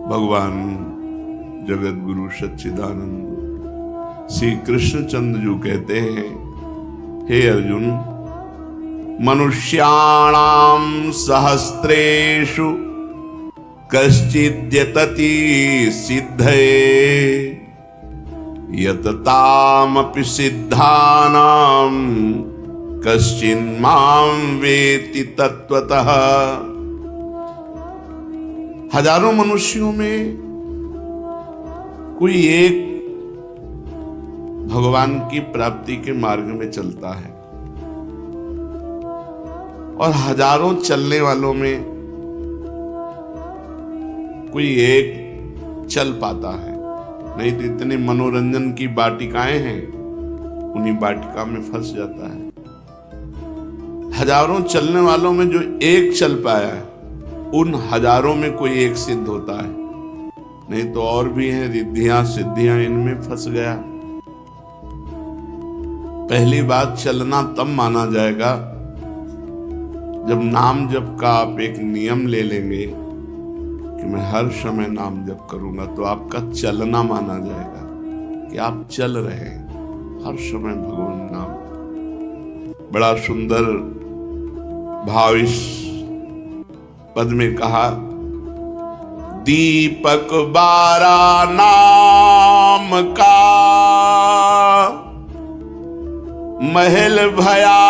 भगवान जगत गुरु सच्चिदानंद श्री कृष्णचंद्र जी कहते हैं, हे अर्जुन, मनुष्याणाम सहस्रेषु कश्चिद्यतति सिद्धये यततामपि सिद्धानां कश्चिन्मां वेति तत्वतः। हजारों मनुष्यों में कोई एक भगवान की प्राप्ति के मार्ग में चलता है और हजारों चलने वालों में कोई एक चल पाता है। नहीं तो इतने मनोरंजन की वाटिकाएं हैं, उन्हीं वाटिका में फंस जाता है। हजारों चलने वालों में जो एक चल पाया है, उन हजारों में कोई एक सिद्ध होता है। नहीं तो और भी हैं रिद्धियां सिद्धियां, इनमें फंस गया। पहली बात, चलना तब माना जाएगा जब नाम जप का आप एक नियम ले लेंगे कि मैं हर समय नाम जप करूंगा, तो आपका चलना माना जाएगा कि आप चल रहे हैं हर समय भगवान नाम। बड़ा सुंदर भाव इस पद में कहा, दीपक बारा नाम का महल भया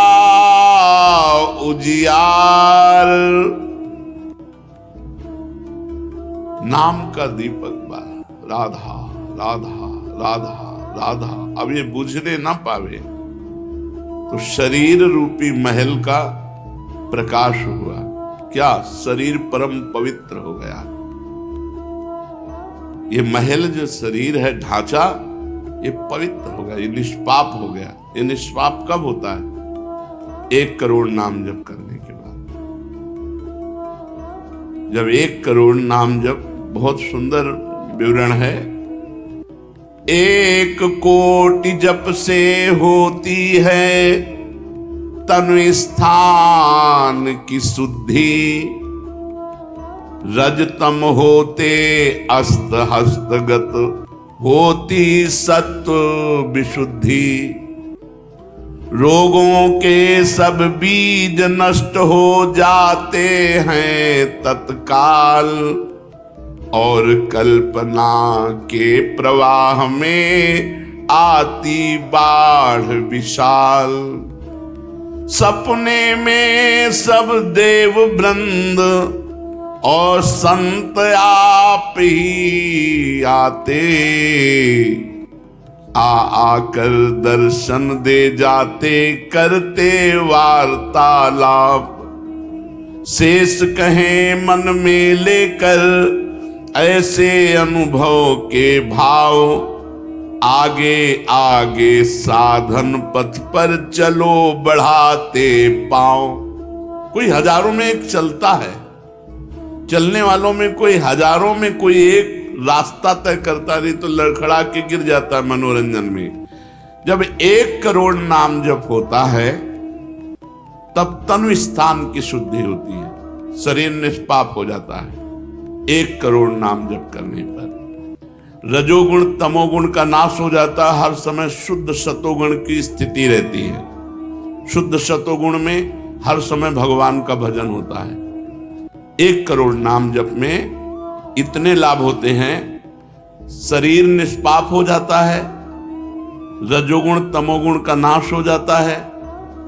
उजियार। नाम का दीपक बारा, राधा राधा राधा राधा। अब ये बुझने ना पावे तो शरीर रूपी महल का प्रकाश हुआ। क्या? शरीर परम पवित्र हो गया। ये महल जो शरीर है, ढांचा, ये पवित्र हो गया, ये निष्पाप हो गया। ये निष्पाप कब होता है? 1 करोड़ नाम जप करने के बाद। जब 1 करोड़ नाम जप, बहुत सुंदर विवरण है, 1 कोटि जप से होती है तनु स्थान की शुद्धि। रजतम होते अस्त हस्तगत होती सत्व विशुद्धि। रोगों के सब बीज नष्ट हो जाते हैं तत्काल और कल्पना के प्रवाह में आती बाढ़ विशाल। सपने में सब देव वृंद और संत आप ही आते, आकर दर्शन दे जाते, करते वार्तालाप। शेष कहें मन में लेकर ऐसे अनुभव के भाव, आगे आगे साधन पथ पर चलो बढ़ाते पांव। कोई हजारों में एक चलता है, चलने वालों में कोई हजारों में कोई एक रास्ता तय करता, नहीं तो लड़खड़ा के गिर जाता है मनोरंजन में। जब 1 करोड़ नाम जप होता है तब तनु स्थान की शुद्धि होती है, शरीर निष्पाप हो जाता है 1 करोड़ नाम जप करने पर। रजोगुण तमोगुण का नाश हो जाता है, हर समय शुद्ध सतोगुण की स्थिति रहती है। शुद्ध सतोगुण में हर समय भगवान का भजन होता है। 1 करोड़ नाम जप में इतने लाभ होते हैं, शरीर निष्पाप हो जाता है, रजोगुण तमोगुण का नाश हो जाता है,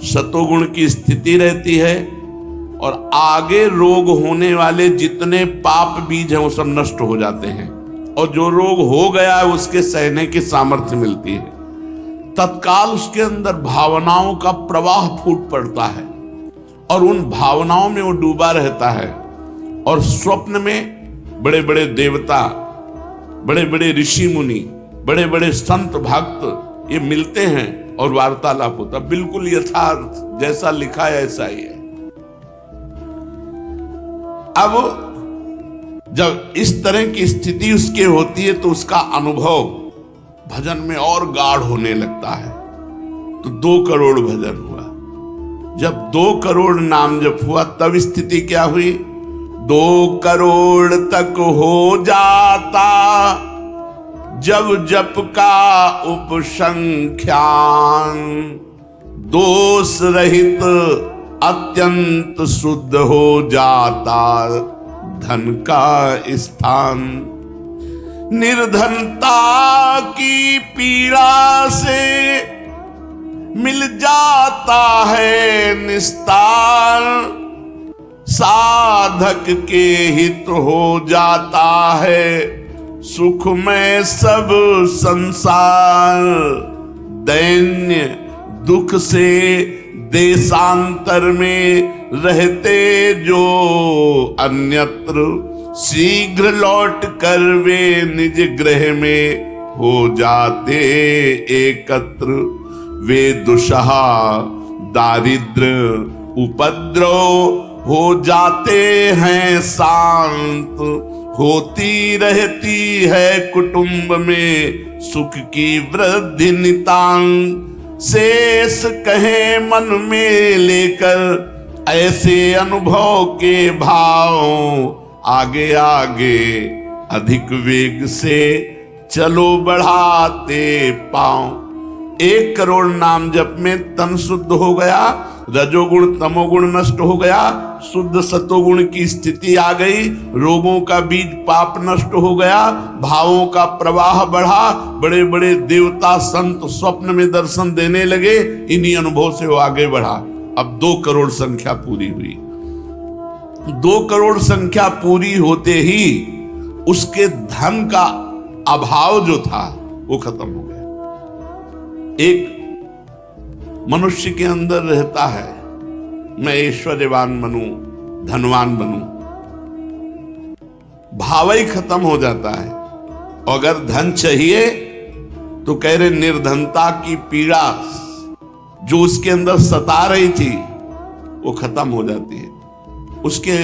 सतोगुण की स्थिति रहती है और आगे रोग होने वाले जितने पाप बीज हैं वो सब नष्ट हो जाते हैं और जो रोग हो गया है उसके सहने की सामर्थ्य मिलती है। तत्काल उसके अंदर भावनाओं का प्रवाह फूट पड़ता है और उन भावनाओं में वो डूबा रहता है और स्वप्न में बड़े बड़े देवता, बड़े बड़े ऋषि मुनि, बड़े बड़े संत भक्त ये मिलते हैं और वार्तालाप होता। बिल्कुल यथार्थ जैसा लिखा है ऐसा ही है। अब जब इस तरह की स्थिति उसके होती है तो उसका अनुभव भजन में और गाढ़ होने लगता है। तो 2 करोड़ भजन हुआ। जब 2 करोड़ नाम जप हुआ तब स्थिति क्या हुई? 2 करोड़ तक हो जाता जब जप का उपसंख्यान। दोष रहित अत्यंत शुद्ध हो जाता धन का स्थान। निर्धनता की पीड़ा से मिल जाता है निस्तार। साधक के हित हो जाता है सुख में सब संसार। दैन्य दुख से देशांतर में रहते जो अन्यत्र, शीघ्र लौट कर वे निज गृह में हो जाते एकत्र। वे दुषहा दारिद्र उपद्रव हो जाते हैं शांत। होती रहती है कुटुंब में सुख की वृद्धि नितांत। शेष कहे मन में लेकर ऐसे अनुभव के भाव। आगे आगे अधिक वेग से चलो बढ़ाते पांव। 1 करोड़ नाम जप में तन शुद्ध हो गया, रजोगुण तमोगुण नष्ट हो गया, शुद्ध सतोगुण की स्थिति आ गई, रोगों का बीज पाप नष्ट हो गया, भावों का प्रवाह बढ़ा, बड़े बड़े देवता संत स्वप्न में दर्शन देने लगे। इन्हीं अनुभव से वो आगे बढ़ा। अब 2 करोड़ संख्या पूरी हुई। 2 करोड़ संख्या पूरी होते ही उसके धन का अभाव जो था वो खत्म हो गया। एक मनुष्य के अंदर रहता है मैं ऐश्वर्यवान बनूं, धनवान बनूं, भाव ही खत्म हो जाता है। अगर धन चाहिए तो कह रहे निर्धनता की पीड़ा जो उसके अंदर सता रही थी वो खत्म हो जाती है। उसके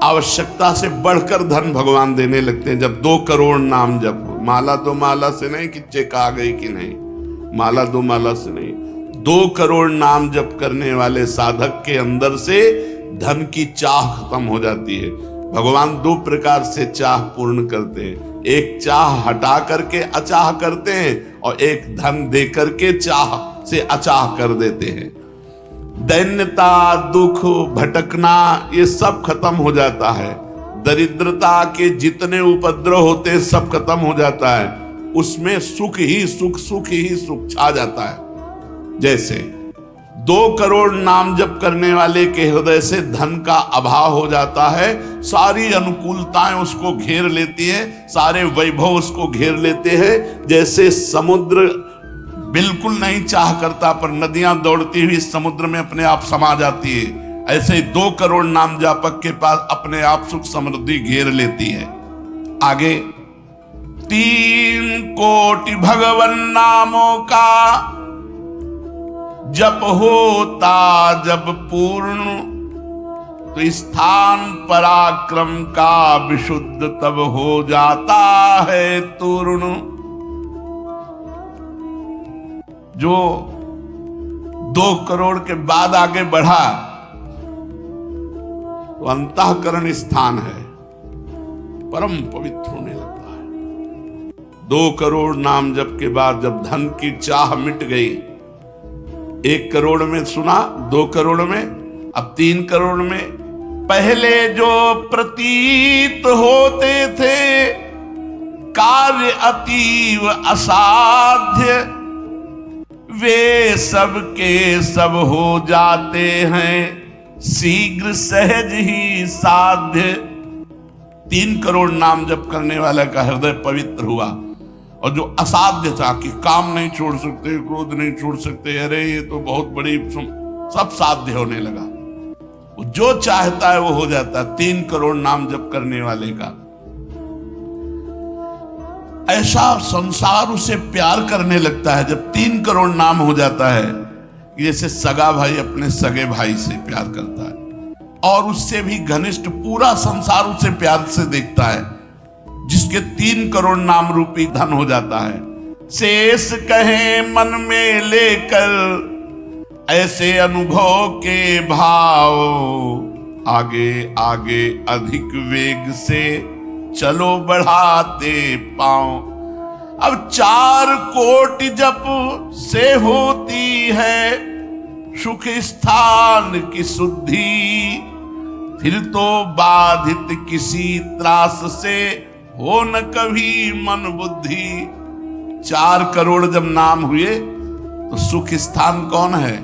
आवश्यकता से बढ़कर धन भगवान देने लगते हैं। जब 2 करोड़ नाम जप, माला 2 माला से नहीं कि चेक आ गई कि नहीं, माला 2 माला से नहीं, 2 करोड़ नाम जप करने वाले साधक के अंदर से धन की चाह खत्म हो जाती है। भगवान 2 प्रकार से चाह पूर्ण करते हैं। एक चाह हटा करके अचाह करते हैं और एक धन दे करके चाह से अचाह कर देते हैं। दैन्यता, दुख, भटकना ये सब खत्म हो जाता है। दरिद्रता के जितने उपद्रव होते हैं सब खत्म हो जाता है। उसमें सुख ही सुख, सुख ही सुख छा जाता है। जैसे 2 करोड़ नाम जप करने वाले के हृदय से धन का अभाव हो जाता है। सारी अनुकूलताएं उसको घेर लेती है, सारे वैभव उसको घेर लेते हैं। जैसे समुद्र बिल्कुल नहीं चाह करता पर नदियां दौड़ती हुई समुद्र में अपने आप समा जाती है, ऐसे ही 2 करोड़ नाम जापक के पास अपने आप सुख समृद्धि घेर लेती है। आगे 3 कोटि भगवन नामों का जप होता जब पूर्ण, तो स्थान पराक्रम का विशुद्ध तब हो जाता है तूर्ण। जो 2 करोड़ के बाद आगे बढ़ा तो अंतःकरण स्थान है, परम पवित्र होने लगता है। 2 करोड़ नाम जप के बाद जब धन की चाह मिट गई, 1 करोड़ में सुना, 2 करोड़ में, अब 3 करोड़ में। पहले जो प्रतीत होते थे कार्य अतीव असाध्य, वे सब के सब हो जाते हैं शीघ्र सहज ही साध्य। 3 करोड़ नाम जप करने वाला का हृदय पवित्र हुआ। और जो असाध्य था कि काम नहीं छोड़ सकते, क्रोध नहीं छोड़ सकते, अरे ये तो बहुत बड़ी, सब साध्य होने लगा। वो जो चाहता है वो हो जाता है। 3 करोड़ नाम जप करने वाले का ऐसा संसार उसे प्यार करने लगता है जब 3 करोड़ नाम हो जाता है, जैसे सगा भाई अपने सगे भाई से प्यार करता है। और उससे भी घनिष्ठ पूरा संसार उसे प्यार से देखता है, जिसके 3 करोड़ नाम रूपी धन हो जाता है। शेष कहे मन में लेकर ऐसे अनुभव के भाव। आगे आगे अधिक वेग से चलो बढ़ाते पांव। अब 4 कोटि जप से होती है सुख स्थान की शुद्धि, फिर तो बाधित किसी त्रास से हो न कभी मन बुद्धि। 4 करोड़ जब नाम हुए तो सुख स्थान कौन है?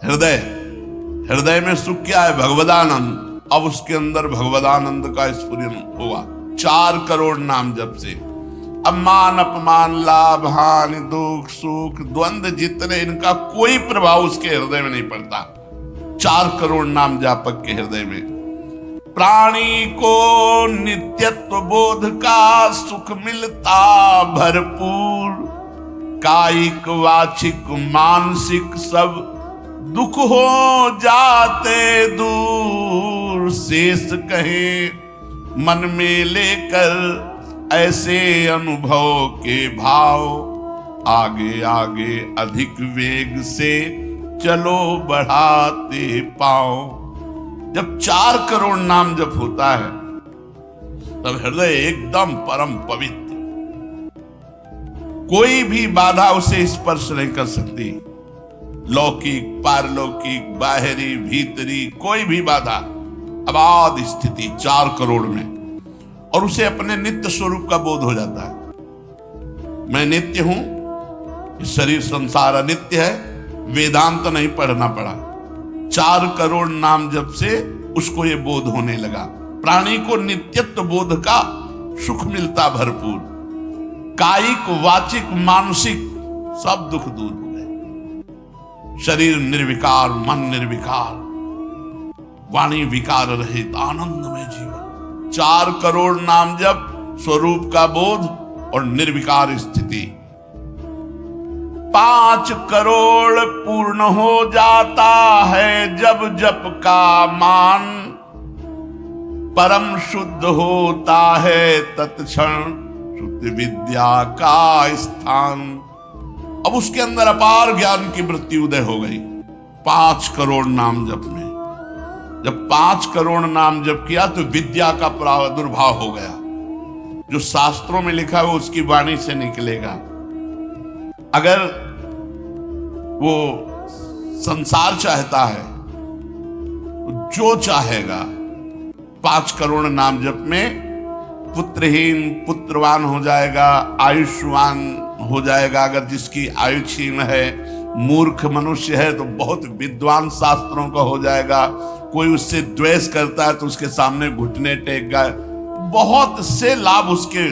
हृदय। हृदय में सुख क्या है? भगवदानंद। अब उसके अंदर भगवदानंद का स्फुरन होगा 4 करोड़ नाम जप से। अब मान अपमान लाभ हानि दुख सुख द्वंद्व जितने, इनका कोई प्रभाव उसके हृदय में नहीं पड़ता 4 करोड़ नाम जापक के हृदय में। प्राणी को नित्यत्व बोध का सुख मिलता भरपूर, कायिक वाचिक मानसिक सब दुख हो जाते दूर। शेष कहे मन में लेकर ऐसे अनुभव के भाव, आगे आगे अधिक वेग से चलो बढ़ाते पाओ। जब 4 करोड़ नाम जप होता है तब हृदय एकदम परम पवित्र, कोई भी बाधा उसे स्पर्श नहीं कर सकती। लौकिक पारलौकिक बाहरी भीतरी कोई भी बाधा, अबाध स्थिति 4 करोड़ में, और उसे अपने नित्य स्वरूप का बोध हो जाता है। मैं नित्य हूं, शरीर संसार अनित्य है, वेदांत नहीं पढ़ना पड़ा। 4 करोड़ नाम जप से उसको ये बोध होने लगा। प्राणी को नित्यत्व बोध का सुख मिलता भरपूर, कायिक वाचिक मानसिक सब दुख दूर हो गए। शरीर निर्विकार, मन निर्विकार, वाणी विकार रहित आनंदमय जीवन। 4 करोड़ नाम जप, स्वरूप का बोध और निर्विकार स्थिति। 5 करोड़ पूर्ण हो जाता है जब जप का मान, परम शुद्ध होता है तत्क्षण शुद्ध विद्या का स्थान। अब उसके अंदर अपार ज्ञान की वृत्ति उदय हो गई 5 करोड़ नाम जप में। जब 5 करोड़ नाम जप किया तो विद्या का प्रादुर्भाव हो गया। जो शास्त्रों में लिखा है वो उसकी वाणी से निकलेगा। अगर वो संसार चाहता है तो जो चाहेगा 5 करोड़ नाम जप में पुत्रहीन पुत्रवान हो जाएगा, आयुष्मान हो जाएगा। अगर जिसकी आयु क्षीण है, मूर्ख मनुष्य है तो बहुत विद्वान शास्त्रों का हो जाएगा। कोई उससे द्वेष करता है तो उसके सामने घुटने टेक गए। बहुत से लाभ उसके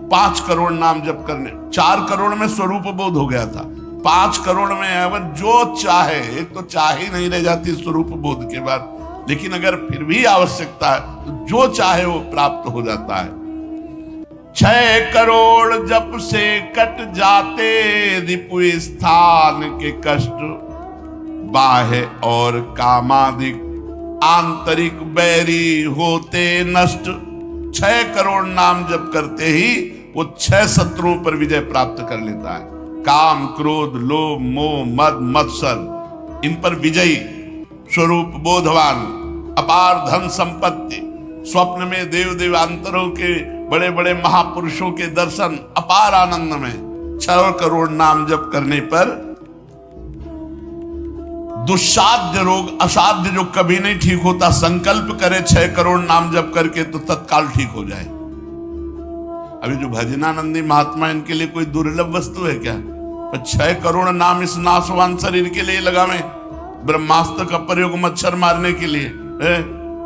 5 करोड़ नाम जप करने। 4 करोड़ में स्वरूप बोध हो गया था, 5 करोड़ में अगर जो चाहे, एक तो चाह ही नहीं रह जाती स्वरूप बोध के बाद, लेकिन अगर फिर भी आवश्यकता है तो जो चाहे वो प्राप्त हो जाता है। 6 करोड़ जप से कट जाते रिपु स्थान के कष्ट, बाह्य और कामादिक आंतरिक बैरी होते नष्ट। 6 करोड़ नाम जप करते ही वो 6 शत्रुओं पर विजय प्राप्त कर लेता है। काम क्रोध लोभ मोह मद मत्सर, इन पर विजयी, स्वरूप बोधवान, अपार धन संपत्ति, स्वप्न में देव देवांतरों के बड़े बड़े महापुरुषों के दर्शन, अपार आनंद में। 6 करोड़ नाम जप करने पर दुस्साध्य रोग, असाध्य जो कभी नहीं ठीक होता, संकल्प करे 6 करोड़ नाम जप करके तो तत्काल ठीक हो जाए। अभी जो भजनानंदी महात्मा, इनके लिए कोई दुर्लभ वस्तु है क्या? 6 करोड़ नाम इस नाशवान शरीर के लिए लगावे। ब्रह्मास्त्र का प्रयोग मच्छर मारने के लिए है।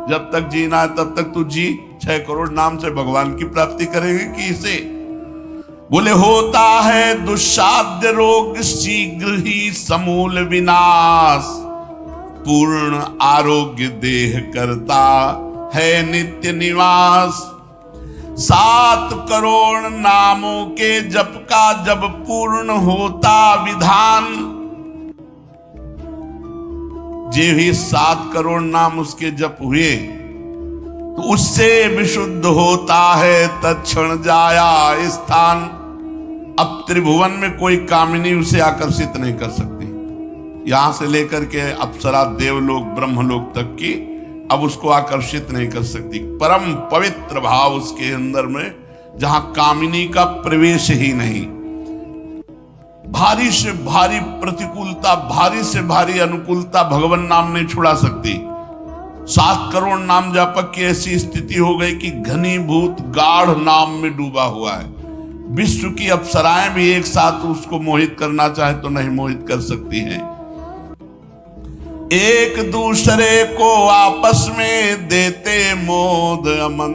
जब तक जीना है तब तक तू जी। 6 करोड़ नाम से भगवान की प्राप्ति करेंगे कि इसे? बोले होता है दुस्साध्य रोग शीघ्र ही समूल विनाश, पूर्ण आरोग्य देह करता है नित्य निवास। 7 करोड़ नामों के जप का जब पूर्ण होता विधान, जे ही 7 करोड़ नाम उसके जप हुए तो उससे विशुद्ध होता है तत्क्षण जाया स्थान। अब त्रिभुवन में कोई कामिनी उसे आकर्षित नहीं कर सकती। यहां से लेकर के अप्सरा देवलोक ब्रह्मलोक तक की अब उसको आकर्षित नहीं कर सकती। परम पवित्र भाव उसके अंदर में, जहां कामिनी का प्रवेश ही नहीं। भारी से भारी प्रतिकूलता, भारी से भारी अनुकूलता भगवान नाम नहीं छुड़ा सकती। 7 करोड़ नाम जापक की ऐसी स्थिति हो गई कि घनीभूत गाढ़ नाम में डूबा हुआ है। विश्व की अप्सराएं भी एक साथ उसको मोहित करना चाहे तो नहीं मोहित कर सकती हैं। एक दूसरे को आपस में देते मोद अमन।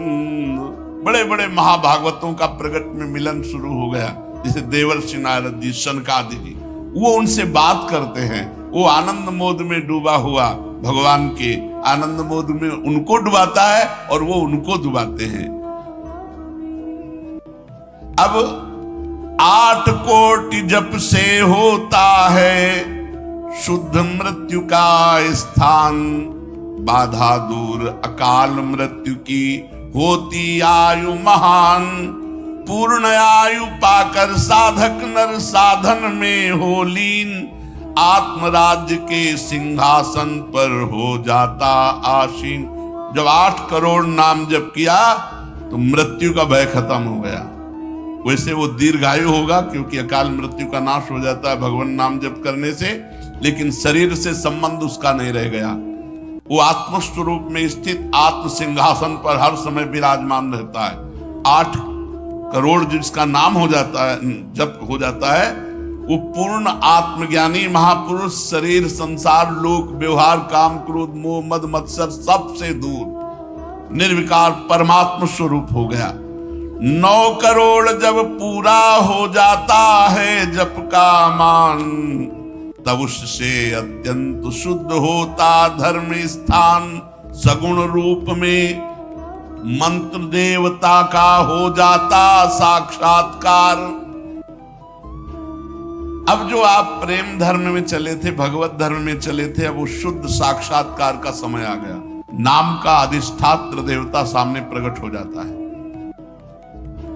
बड़े बड़े महाभागवतों का प्रगट में मिलन शुरू हो गया, जैसे देवर्षि नारद जी, शनकादि जी, वो उनसे बात करते हैं। वो आनंद मोद में डूबा हुआ भगवान के आनंद मोद में उनको डुबाता है और वो उनको डुबाते हैं। अब 8 कोटि जप से होता है शुद्ध मृत्यु का स्थान। बाधा दूर अकाल मृत्यु की होती आयु महान। पूर्ण आयु पाकर साधक नर साधन में हो लीन। आत्मराज्य के सिंहासन पर हो जाता आसीन। जब 8 करोड़ नाम जप किया तो मृत्यु का भय खत्म हो गया। वैसे वो दीर्घायु होगा क्योंकि अकाल मृत्यु का नाश हो जाता है भगवान नाम जप करने से, लेकिन शरीर से संबंध उसका नहीं रह गया। वो आत्म स्वरूप में स्थित आत्म सिंहासन पर हर समय विराजमान रहता है। 8 करोड़ जिसका नाम हो जाता है, जप हो जाता है, वो पूर्ण आत्मज्ञानी महापुरुष शरीर संसार लोक व्यवहार काम क्रोध मोह मद मत्सर सबसे दूर निर्विकार परमात्म स्वरूप हो गया। 9 करोड़ जब पूरा हो जाता है जप का मान, तब उससे अत्यंत शुद्ध होता धर्म स्थान। सगुण रूप में मंत्र देवता का हो जाता साक्षात्कार। अब जो आप प्रेम धर्म में चले थे, भगवत धर्म में चले थे, अब वो शुद्ध साक्षात्कार का समय आ गया। नाम का अधिष्ठात्र देवता सामने प्रकट हो जाता है।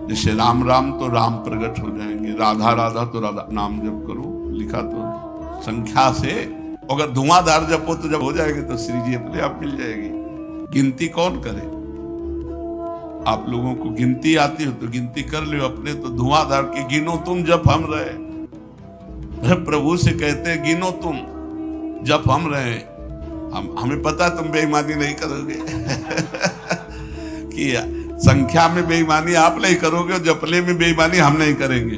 जैसे राम राम तो राम प्रकट हो जाएंगे, राधा राधा तो राधा। नाम जप करो, लिखा तो संख्या से, अगर धुआंधार जपो तो जब हो जाएगी तो श्री जी अपने आप मिल जाएगी। गिनती कौन करे? आप लोगों को गिनती आती हो तो गिनती कर लो अपने, तो धुआंधार की गिनो तुम जप हम रहे। प्रभु से कहते गिनो तुम जप हम रहे। हमें पता तुम बेईमानी नहीं करोगे कि संख्या में बेईमानी आप नहीं करोगे और जपले में बेईमानी हम नहीं करेंगे।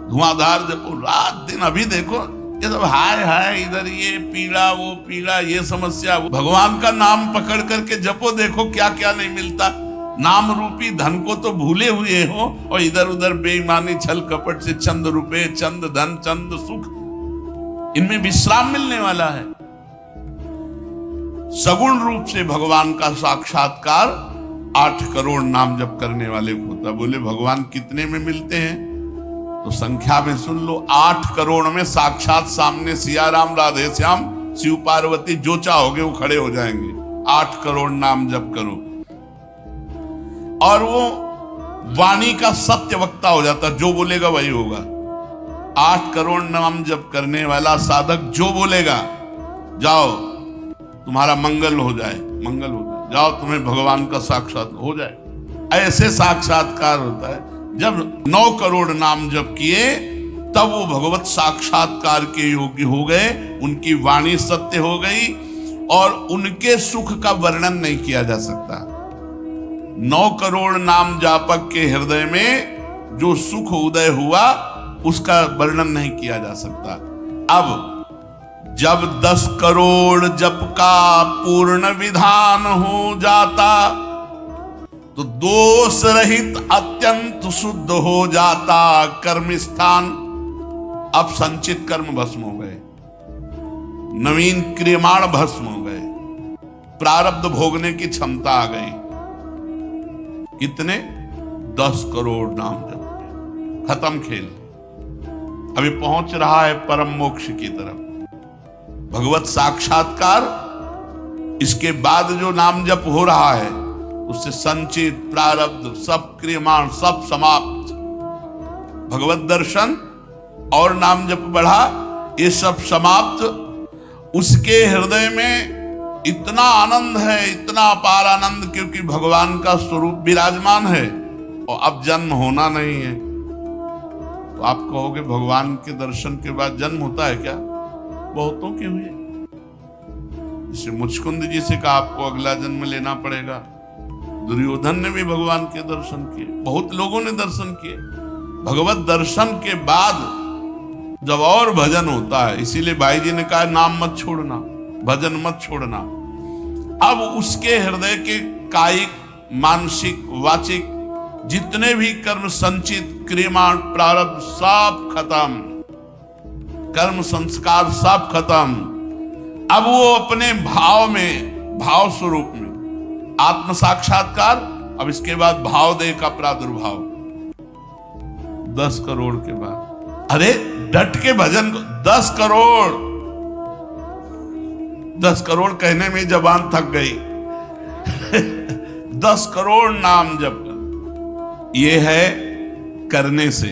धुआंधार जपो रात दिन। अभी देखो ये सब हाय हाय, इधर ये पीड़ा वो पीड़ा, ये समस्या। भगवान का नाम पकड़ करके जपो, देखो क्या क्या नहीं मिलता। नाम रूपी धन को तो भूले हुए हो और इधर उधर बेईमानी छल कपट से चंद रुपए चंद धन चंद सुख, इनमें विश्राम मिलने वाला है। सगुण रूप से भगवान का साक्षात्कार 8 करोड़ नाम जप करने वाले को होता। बोले भगवान कितने में मिलते हैं? तो संख्या में सुन लो, 8 करोड़ में साक्षात सामने सिया राम राधे श्याम शिव पार्वती जो चाहोगे वो खड़े हो जाएंगे। 8 करोड़ नाम जप करो और वो वाणी का सत्य वक्ता हो जाता, जो बोलेगा वही होगा। 8 करोड़ नाम जप करने वाला साधक जो बोलेगा, जाओ तुम्हारा मंगल हो जाए, मंगल हो जाए, जाओ तुम्हें भगवान का साक्षात हो जाए। ऐसे साक्षात्कार होता है। जब 9 करोड़ नाम जप किए तब वो भगवत साक्षात्कार के योग्य हो गए। उनकी वाणी सत्य हो गई और उनके सुख का वर्णन नहीं किया जा सकता। 9 करोड़ नाम जापक के हृदय में जो सुख उदय हुआ उसका वर्णन नहीं किया जा सकता। अब जब 10 करोड़ जप का पूर्ण विधान हो जाता तो दोष रहित अत्यंत शुद्ध हो जाता कर्म स्थान। अब संचित कर्म भस्म हो गए, नवीन क्रियमाण भस्म हो गए, प्रारब्ध भोगने की क्षमता आ गई। कितने? 10 करोड़ नाम जप, खत्म खेल। अभी पहुंच रहा है परम मोक्ष की तरफ, भगवत साक्षात्कार। इसके बाद जो नाम जप हो रहा है उससे संचित प्रारब्ध सब क्रियमाण सब समाप्त। भगवत दर्शन और नाम जप बढ़ा, ये सब समाप्त। उसके हृदय में इतना आनंद है, इतना अपार आनंद, क्योंकि भगवान का स्वरूप विराजमान है और अब जन्म होना नहीं है। तो आप कहोगे भगवान के दर्शन के बाद जन्म होता है क्या? बहुतों के हुए। जैसे मुचकुंद जी से कहा आपको अगला जन्म लेना पड़ेगा। दुर्योधन ने भी भगवान के दर्शन किए, बहुत लोगों ने दर्शन किए। भगवत दर्शन के बाद जब और भजन होता है, इसीलिए भाई जी ने कहा नाम मत छोड़ना, भजन मत छोड़ना। अब उसके हृदय के कायिक, मानसिक, वाचिक जितने भी कर्म संचित, क्रियामाण, प्रारब्ध सब खत्म, कर्म संस्कार सब खत्म। अब वो अपने भाव में, भाव स्वरूप में आत्म साक्षात्कार। अब इसके बाद भाव देह का प्रादुर्भाव 10 करोड़ के बाद। अरे डट के भजन को 10 करोड़, 10 करोड़ कहने में जबान थक गई। 10 करोड़ नाम जप कर, ये है करने से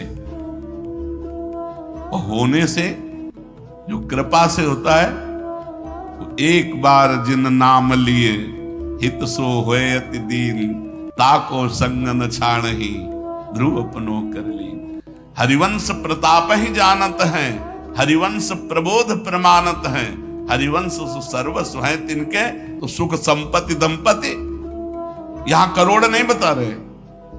और होने से। जो कृपा से होता है, तो एक बार जिन नाम लिए हित सो होए अति दीन, ताको संग न छाणहि ध्रुव अपनो कर ली। हरिवंश प्रताप ही जानत हैं, हरिवंश प्रबोध प्रमाणत हैं, हरिवंश सर्वस्व है तिनके, तो सुख संपत्ति दंपति। यहां करोड़ नहीं बता रहे,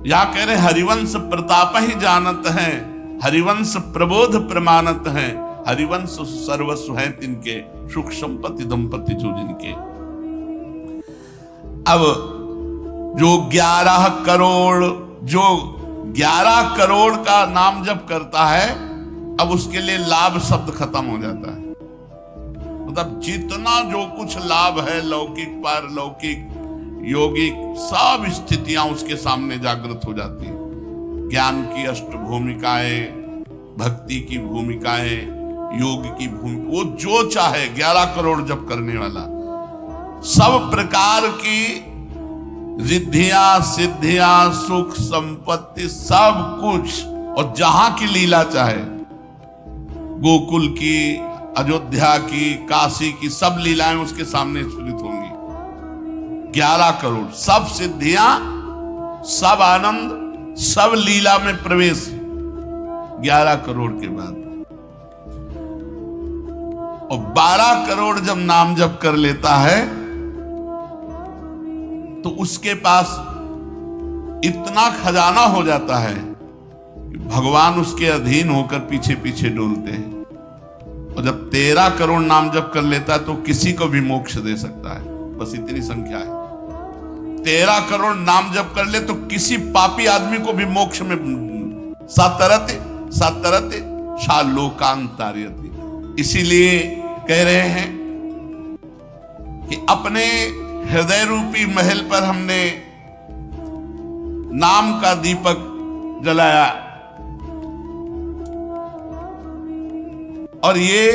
यहां कह रहे हरिवंश प्रताप ही जानत हैं, हरिवंश प्रबोध प्रमाणत हैं, हरिवंश सर्वस्व है तिनके, सुख संपत्ति दंपति जो जिनके। अब जो 11 करोड़, जो 11 करोड़ का नाम जप करता है, अब उसके लिए लाभ शब्द खत्म हो जाता है। मतलब जितना जो कुछ लाभ है, लौकिक, पारलौकिक, योगिक, सब स्थितियां उसके सामने जागृत हो जाती है। ज्ञान की अष्ट भूमिकाएं, भक्ति की भूमिकाएं, योग की भूमिका, वो जो चाहे 11 करोड़ जप करने वाला, सब प्रकार की रिद्धियां, सिद्धियां, सुख संपत्ति, सब कुछ, और जहां की लीला चाहे, गोकुल की, अयोध्या की, काशी की, सब लीलाएं उसके सामने स्फुरित होंगी। 11 करोड़, सब सिद्धियां, सब आनंद, सब लीला में प्रवेश 11 करोड़ के बाद। और 12 करोड़ जब नाम जप कर लेता है, तो उसके पास इतना खजाना हो जाता है कि भगवान उसके अधीन होकर पीछे पीछे डोलते हैं। और जब 13 करोड़ नाम जप कर लेता है, तो किसी को भी मोक्ष दे सकता है। बस इतनी संख्या है। 13 करोड़ नाम जप कर ले तो किसी पापी आदमी को भी मोक्ष में सातरते सातरते शालोकांतार्यति। इसीलिए कह रहे हैं कि अपने हृदय रूपी महल पर हमने नाम का दीपक जलाया, और ये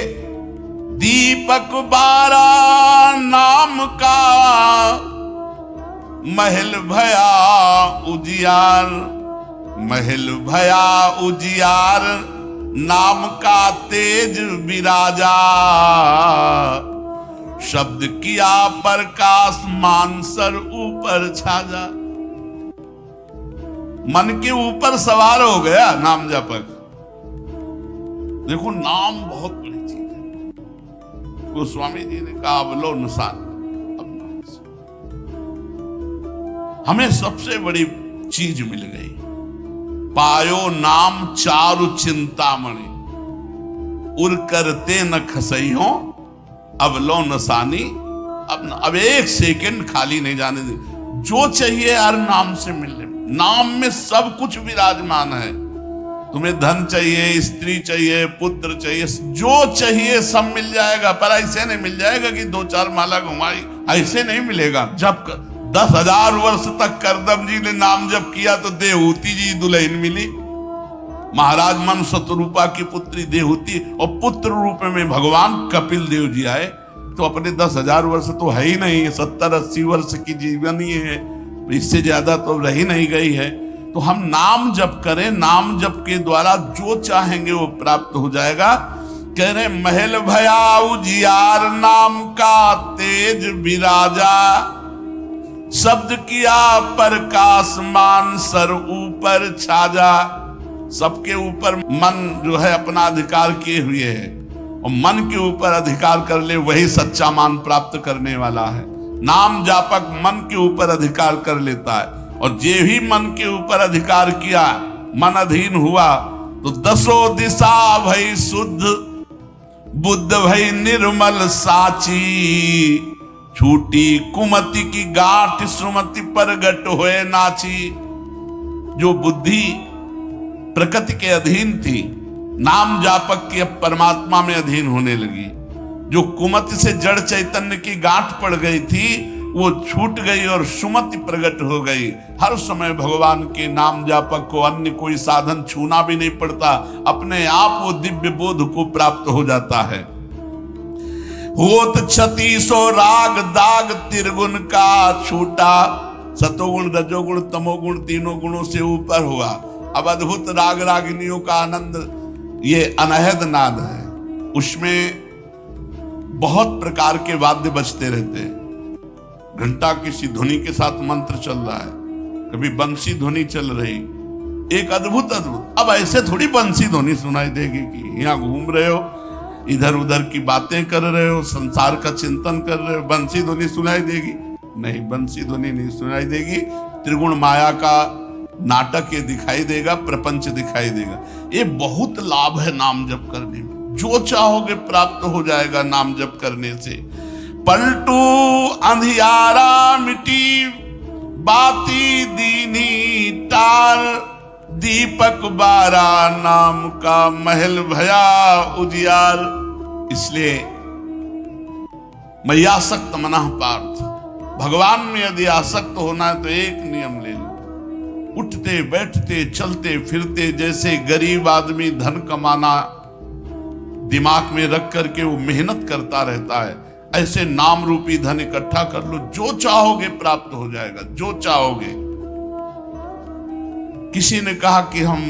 दीपक 12 नाम का महल भया उजियार, महल भया उजियार, नाम का तेज विराजा, शब्द किया प्रकाश मानसर ऊपर छाजा। मन के ऊपर सवार हो गया नाम जपक। देखो नाम बहुत बड़ी चीज है। गोस्वामी जी ने कहा अवलो निशान, हमें सबसे बड़ी चीज मिल गई। पायो नाम चारु चिंतामणि, उर करते न खसइयो अवलो नसानी। अब एक सेकंड खाली नहीं जाने दे। जो चाहिए यार नाम से मिलने, नाम में सब कुछ विराजमान है। तुम्हें धन चाहिए, स्त्री चाहिए, पुत्र चाहिए, जो चाहिए सब मिल जाएगा। पर ऐसे नहीं मिल जाएगा कि 2-4 माला घुमाई, ऐसे नहीं मिलेगा। जब 10,000 वर्ष तक करदम जी ने नाम जप किया तो देहूती जी दुल्हन मिली। महाराज मन शतरूपा की पुत्री देहूती, और पुत्र रूप में भगवान कपिल देव जी आए। तो अपने 10,000 वर्ष तो है ही नहीं, 70-80 वर्ष की जीवनी है, इससे ज्यादा तो रही नहीं गई है। तो हम नाम जप करें, नाम जप के द्वारा जो चाहेंगे वो प्राप्त हो जाएगा। कह रहे महल भया उजियार, नाम का तेज विराजा, शब्द किया प्रकाश मान, सर ऊपर छाजा। सबके ऊपर मन जो है अपना अधिकार किए हुए है, और मन के ऊपर अधिकार कर ले वही सच्चा मान प्राप्त करने वाला है। नाम जापक मन के ऊपर अधिकार कर लेता है, और जे भी मन के ऊपर अधिकार किया, मन अधीन हुआ, तो दसों दिशा भई शुद्ध, बुद्ध भई निर्मल साची। छूटी कुमति की गांठ, सुमति प्रगट होए नाची। जो बुद्धि प्रकृति के अधीन थी, नाम जापक की अब परमात्मा में अधीन होने लगी। जो कुमति से जड़ चैतन्य की गांठ पड़ गई थी, वो छूट गई और सुमति प्रकट हो गई। हर समय भगवान के नाम जापक को अन्य कोई साधन छूना भी नहीं पड़ता, अपने आप वो दिव्य बोध को प्राप्त हो जाता है। होत क्षति सो राग दाग, त्रिगुण का छूटा। सतोगुण रजोगुण तमोगुण तीनों गुणों से ऊपर हुआ। अब अद्भुत राग रागिनियों का आनंद, ये अनहद नाद है। उसमें बहुत प्रकार के वाद्य बजते रहते हैं। घंटा किसी ध्वनि के साथ मंत्र चल रहा है, कभी बंसी ध्वनि चल रही, एक अद्भुत अद्भुत। अब ऐसे थोड़ी बंसी ध्वनि सुनाई देगी कि यहाँ घूम रहे हो, इधर उधर की बातें कर रहे हो, संसार का चिंतन कर रहे हो, बंसी ध्वनि सुनाई देगी? नहीं, बंसी ध्वनि नहीं सुनाई देगी। त्रिगुण माया का नाटक ये दिखाई देगा, प्रपंच दिखाई देगा। ये बहुत लाभ है नाम जप करने में। जो चाहोगे प्राप्त हो जाएगा नाम जप करने से। पलटू अंधियारा मिटी, बाती दीनी टार, दीपक बारा, नाम का महल भया उजियार। इसलिए मय्यासक्त मनः पार्थ, भगवान में यदि आसक्त होना है तो एक नियम ले लो। उठते बैठते चलते फिरते जैसे गरीब आदमी धन कमाना दिमाग में रख करके वो मेहनत करता रहता है, ऐसे नाम रूपी धन इकट्ठा कर लो। जो चाहोगे प्राप्त हो जाएगा, जो चाहोगे। किसी ने कहा कि हम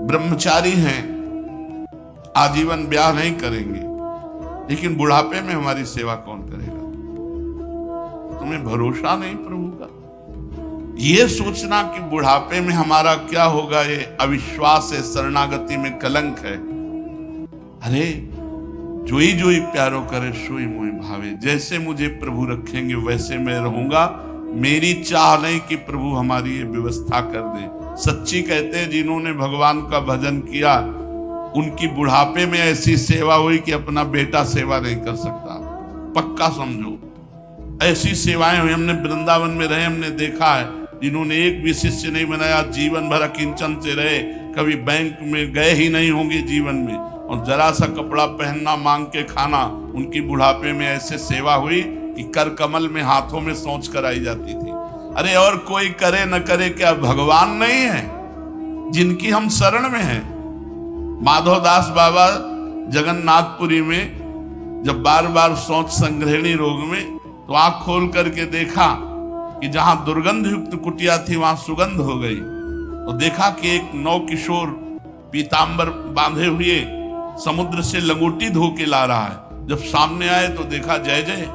ब्रह्मचारी हैं, आजीवन ब्याह नहीं करेंगे, लेकिन बुढ़ापे में हमारी सेवा कौन करेगा? तुम्हें भरोसा नहीं प्रभु का? ये सोचना कि बुढ़ापे में हमारा क्या होगा, ये अविश्वास है, शरणागति में कलंक है। अरे जोई जोई प्यारो करे सोई मोहि भावे। जैसे मुझे प्रभु रखेंगे वैसे मैं रहूंगा। मेरी चाह नहीं कि प्रभु हमारी ये व्यवस्था कर दे। सच्ची कहते हैं जिन्होंने भगवान का भजन किया, उनकी बुढ़ापे में ऐसी सेवा हुई कि अपना बेटा सेवा नहीं कर सकता। पक्का समझो, ऐसी सेवाएं हुई। हमने वृंदावन में रहे, हमने देखा है जिन्होंने एक भी शिष्य नहीं बनाया, जीवन भर किंचन से रहे, कभी बैंक में गए ही नहीं होंगे जीवन में, और जरा सा कपड़ा पहनना, मांग के खाना। उनकी बुढ़ापे में ऐसे सेवा हुई कि कर कमल में हाथों में सोच कर आई जाती थी। अरे और कोई करे न करे, क्या भगवान नहीं है जिनकी हम शरण में हैं? माधवदास बाबा जगन्नाथपुरी में जब बार बार सोच संग्रहणी रोग में, तो आंख खोल करके देखा कि जहां दुर्गंध युक्त कुटिया थी वहां सुगंध हो गई। और देखा कि एक नौ किशोर पीतांबर बांधे हुए समुद्र से लंगोटी धो के ला रहा है। जब सामने आए तो देखा जय जय